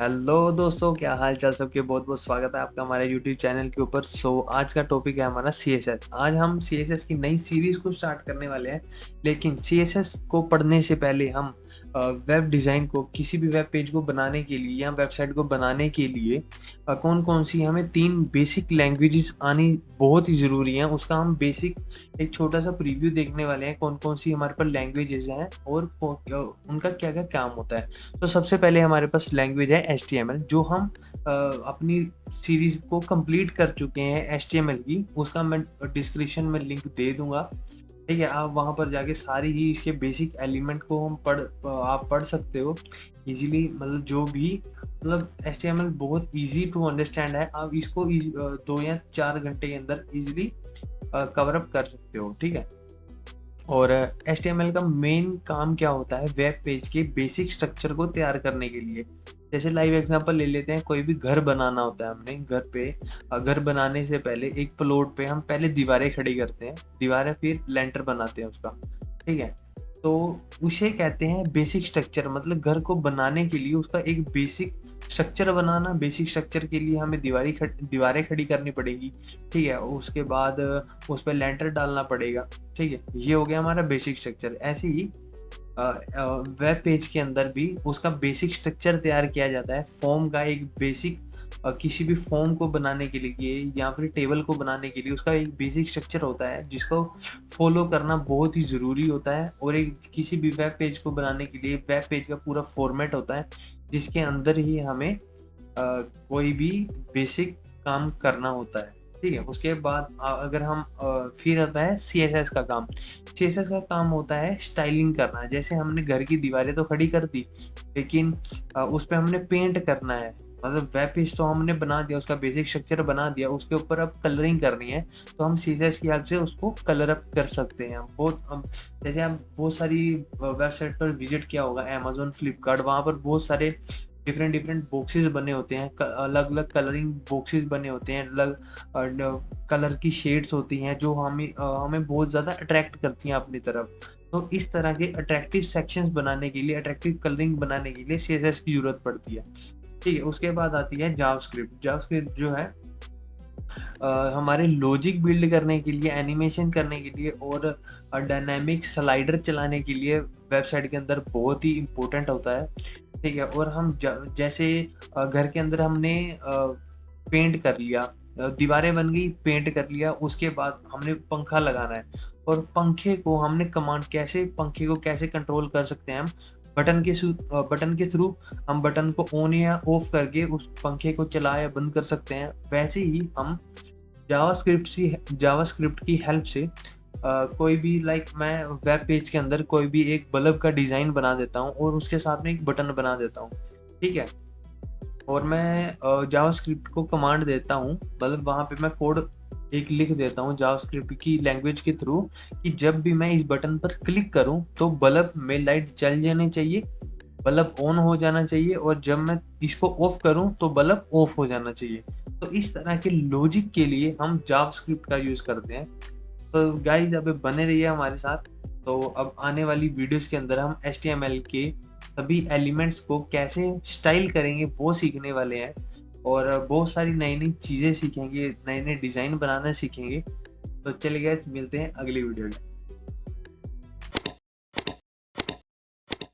Hello दोस्तों, क्या हाल चाल सबके। बहुत बहुत स्वागत है आपका हमारे यूट्यूब चैनल के ऊपर। आज का टॉपिक है हमारा CSS। आज हम CSS की नई सीरीज को स्टार्ट करने वाले हैं। लेकिन CSS को पढ़ने से पहले हम वेब डिज़ाइन को, किसी भी वेब पेज को बनाने के लिए या वेबसाइट को बनाने के लिए कौन कौन सी हमें 3 बेसिक लैंग्वेजेस आनी बहुत ही ज़रूरी है, उसका हम बेसिक एक छोटा सा प्रीव्यू देखने वाले हैं। कौन कौन सी हमारे पास लैंग्वेजेस हैं और उनका क्या क्या काम होता है। तो सबसे पहले हमारे पास लैंग्वेज है HTML, जो हम अपनी सीरीज को कंप्लीट कर चुके हैं HTML की। उसका मैं डिस्क्रिप्शन में लिंक दे दूंगा, ठीक है। आप वहाँ पर जाके सारी ही इसके बेसिक एलिमेंट को आप पढ़ सकते हो इजीली। मतलब जो भी HTML बहुत इजी टू अंडरस्टैंड है। आप इसको 2 या 4 घंटे के अंदर इजीली कवर अप कर सकते हो, ठीक है। और HTML का मेन काम क्या होता है, वेब पेज के बेसिक स्ट्रक्चर को तैयार करने के लिए। जैसे लाइव एग्जांपल ले लेते हैं, कोई भी घर बनाना होता है हमने घर पे। घर बनाने से पहले एक प्लॉट पे हम पहले दीवारें खड़ी करते हैं, दीवारें फिर लेंटर बनाते हैं उसका, ठीक है। तो उसे कहते हैं बेसिक स्ट्रक्चर। मतलब घर को बनाने के लिए उसका एक बेसिक स्ट्रक्चर बनाना। बेसिक स्ट्रक्चर के लिए हमें दीवारें खड़ी करनी पड़ेगी, ठीक है। उसके बाद उस पर लेंटर डालना पड़ेगा, ठीक है। ये हो गया हमारा बेसिक स्ट्रक्चर। ऐसे ही वेब पेज के अंदर भी उसका बेसिक स्ट्रक्चर तैयार किया जाता है। फॉर्म का एक बेसिक, किसी भी फॉर्म को बनाने के लिए या फिर टेबल को बनाने के लिए उसका एक बेसिक स्ट्रक्चर होता है, जिसको फॉलो करना बहुत ही ज़रूरी होता है। और एक किसी भी वेब पेज को बनाने के लिए वेब पेज का पूरा फॉर्मेट होता है, जिसके अंदर ही हमें कोई भी बेसिक काम करना होता है, ठीक है। उसके बाद अगर हम फिर आता है CSS का काम। CSS का काम होता है स्टाइलिंग करना। जैसे हमने घर की दीवारें तो खड़ी कर दी, लेकिन उस पे हमने पेंट करना है। मतलब वेब पेज तो हमने बना दिया, उसका बेसिक स्ट्रक्चर बना दिया, उसके ऊपर अब कलरिंग करनी है, तो हम CSS की हेल्प से उसको कलर अप कर सकते हैं। जैसे आप बहुत सारी वेबसाइट पर विजिट किया होगा, Amazon, फ्लिपकार्ट, वहाँ पर बहुत सारे डिफरेंट डिफरेंट बॉक्सेस बने होते हैं, अलग अलग कलरिंग बॉक्सेस बने होते हैं, अलग कलर की शेड्स होती हैं, जो हमें बहुत ज़्यादा अट्रैक्ट करती हैं अपनी तरफ। तो इस तरह के अट्रैक्टिव सेक्शंस बनाने के लिए, अट्रैक्टिव कलरिंग बनाने के लिए CSS की ज़रूरत पड़ती है, ठीक है। उसके बाद आती है जावास्क्रिप्ट। जावास्क्रिप्ट जो है हमारे लॉजिक बिल्ड करने के लिए, एनिमेशन करने के लिए और डायनामिक स्लाइडर चलाने के लिए वेबसाइट के अंदर बहुत ही इम्पोर्टेंट होता है, ठीक है। और हम जैसे घर के अंदर हमने पेंट कर लिया, दीवारें बन गई, पेंट कर लिया, उसके बाद हमने पंखा लगाना है। और पंखे को हमने पंखे को कैसे कंट्रोल कर सकते हैं हम, बटन के थ्रू हम बटन को ऑन या ऑफ करके उस पंखे को चला या बंद कर सकते हैं। वैसे ही हम जावास्क्रिप्ट की हेल्प से कोई भी मैं वेब पेज के अंदर कोई भी एक बल्ब का डिज़ाइन बना देता हूँ और उसके साथ में एक बटन बना देता हूँ, ठीक है। और मैं जावास्क्रिप्ट को कमांड देता हूँ, मतलब वहाँ पे मैं कोड एक लिख देता हूँ जावास्क्रिप्ट की लैंग्वेज के थ्रू, कि जब भी मैं इस बटन पर क्लिक करूँ तो बल्ब में लाइट जल जानी चाहिए, बल्ब ऑन हो जाना चाहिए, और जब मैं इसको ऑफ करूँ तो बल्ब ऑफ हो जाना चाहिए। तो इस तरह के लॉजिक के लिए हम जावास्क्रिप्ट का यूज़ करते हैं। तो गाइस, अब बने रहिए हमारे साथ। तो अब आने वाली वीडियोस के अंदर हम HTML के सभी एलिमेंट्स को कैसे स्टाइल करेंगे वो सीखने वाले हैं, और बहुत सारी नई नई चीज़ें सीखेंगे, नए नए डिज़ाइन बनाना सीखेंगे। तो चलिए गाइस, मिलते हैं अगली वीडियो में।